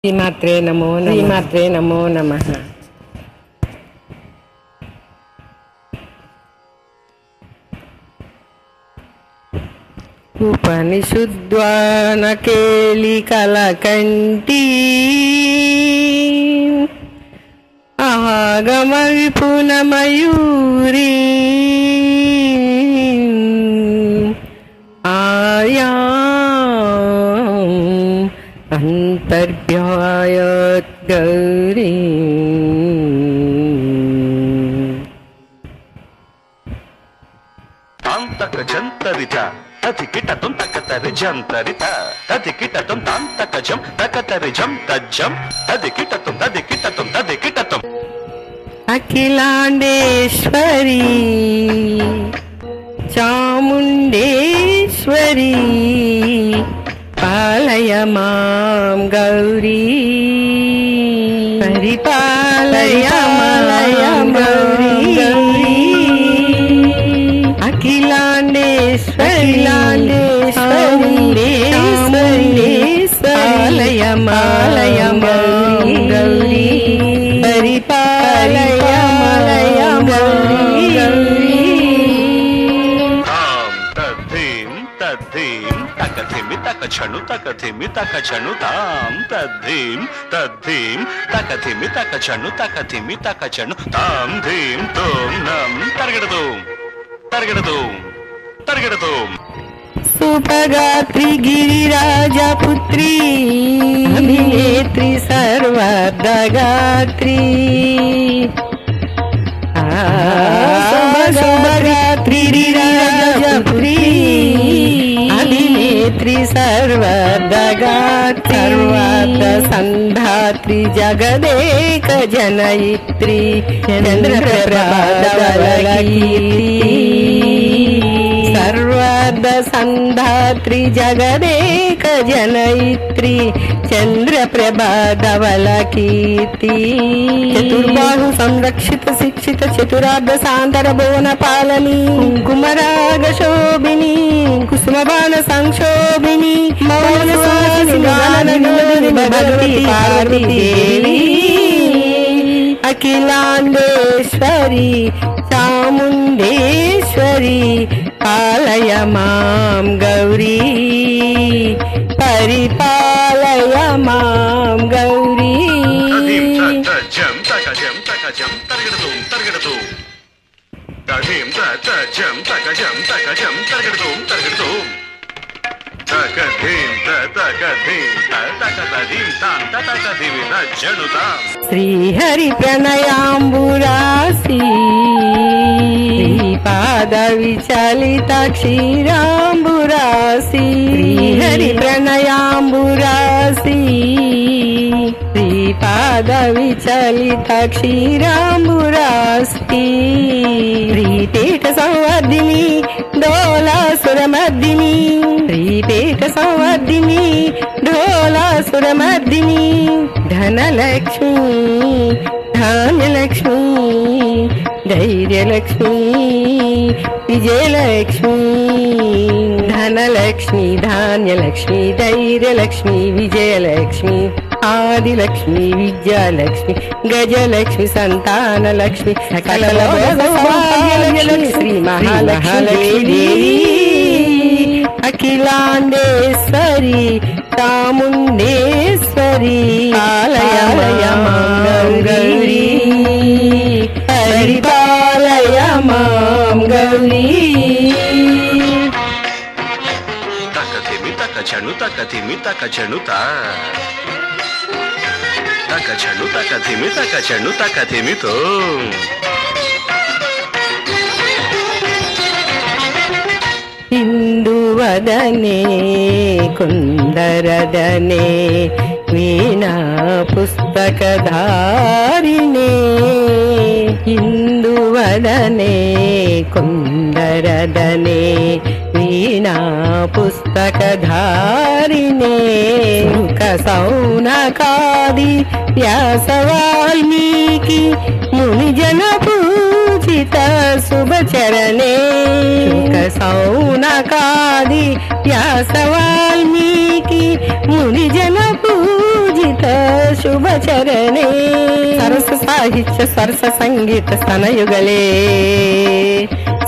శ్రీమాత్రే నమో శ్రీమాత్రే నమో నమః. ఉపనిషుద్వాన కేళి కలకంటి ఆగమ విపుల మయూరి ఆయా అంతర్భ్యాయత్ గౌరీ. తాంతక జంతరిత తతి కిటతం తకతరి జంతరిత తది కిటతం తాంతక జం తకతరి జం తజ్జం తది కిటతం తది కిటతం. అఖిలాండేశ్వరి చాముండేశ్వరి పాలయ మాం గౌరీ పరిపాలయ మాం గౌరీ. అఖిలాండేశ్వరి పాలయ మాం గౌరీ పరిపాలయ మాం గౌరీ. తాం తద్ధీం తద్ధీం తకధిమి తకచను తకధిమి తకచను తాం తద్ధీం తద్ధీం తకధిమి తకచను తకధిమి తకచను తాం ధీం తోం నం తరగడదు తరగడదు తరగడదు. సుపగాత్రి గిరిరాజపుత్రి అభినేత్రి సర్వదగాత్రి సుభగాత్రి గిరిరాజపుత్రి అభినేత్రి సర్వదగాత్రి సర్వార్థ సంధాత్రి జగదేక జనయిత్రి చంద్రప్రభాకీర్తి సర్వార్థ సంధాత్రి జగదేక జనయిత్రి చంద్రప్రభాధవల కీర్తి. చతుర్బాహు సంరక్షిత శిక్షిత చతురార్థ సాంతర భువన పాలని కుంకుమరాగ శోభిని కుసుమబాణ సంక్షోభిని భగవతి పార్వతీదేవి అఖిలాండేశ్వరి చాముండేశ్వరి పాలయ మాం గౌరీ పరిపాలయ మాం గౌరీ. తధీం తజ్జం తకజం తకజం తరగడదు తరగడదు తధీం తజ్జం తకజం తకజం తరగడదు తరగడదు తకధీం తకధీం తకధీం తాం తకధీమి తజ్జనుతాం. శ్రీహరి ప్రణయాంబురాసి శ్రీపాద విచలిత క్షీరాంబురాసి శ్రీహరి ప్రణయాంబురాసి శ్రీపాద విచలిత క్షీరాంబురాసి శ్రీపీఠ సంవర్ధిని డోలాసురమర్దిని శ్రీపీఠ సంవర్ధిని డోలాసురమర్దిని ధనలక్ష్మి ధాన్యలక్ష్మి ధైర్యలక్ష్మి విజయలక్ష్మి ధనలక్ష్మి ధాన్యలక్ష్మి ధైర్యలక్ష్మి విజయలక్ష్మి ఆదిలక్ష్మి విద్యాలక్ష్మి గజలక్ష్మి సంతానలక్ష్మి సకల సౌభాగ్యలక్ష్మి శ్రీ మహాలక్ష్మి అఖిలాండేశ్వరి చాముండేశ్వరి పాలయ మాం గౌరీ పరిపాలయ మాం గౌరీ. తకధిమి తకచను తకధిమి తకచను తకచను తకధిమి తకచను తకధిమితో. ఇందువదనే కుందరదనే వీణా పుస్తకధారిణే ఇందువదనే కుందరదనే వీణా పుస్తకధారిణే సుఖ సౌనకాది వ్యాస వాల్మీకి మునిజన పూజిత శుభచరణే సుఖ సౌనకాది వ్యాస వాల్మీకి మునిజన పూజిత పూజిత శుభచరణే సరస సాహిత్య సరస సంగీత స్తనయుగలే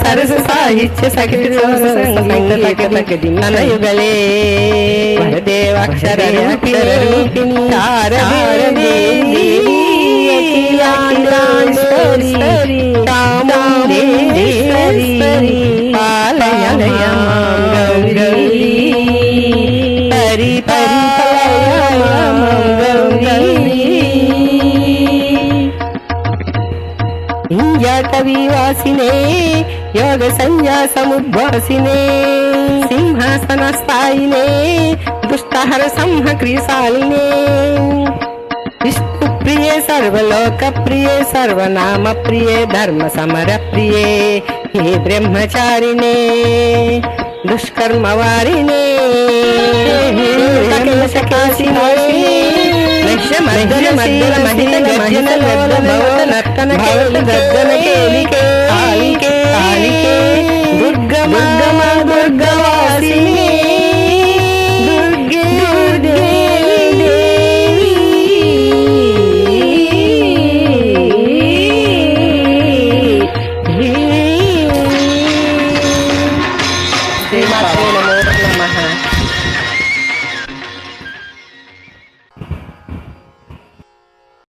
సరస సాహిత్య సకటి సంగీత స్తనయుగలే వరదేవాక్షర రూపిణి తారదేవి అఖిలాండేశ్వరి చాముండేశ్వరి పాలయ గౌరీ పరి కవివాసినే యోగ సన్యాసముద్వాసినే సింహాసన స్థాయినే దుష్టహర సంహక్రిశాలినే విష్ణు ప్రియే సర్వలోక ప్రియే సర్వనామ ప్రియే ధర్మ సమర ప్రియే హే బ్రహ్మచారిణే దుష్కర్మ వారినే దుర్గవాసిని శ్రీమాత్రే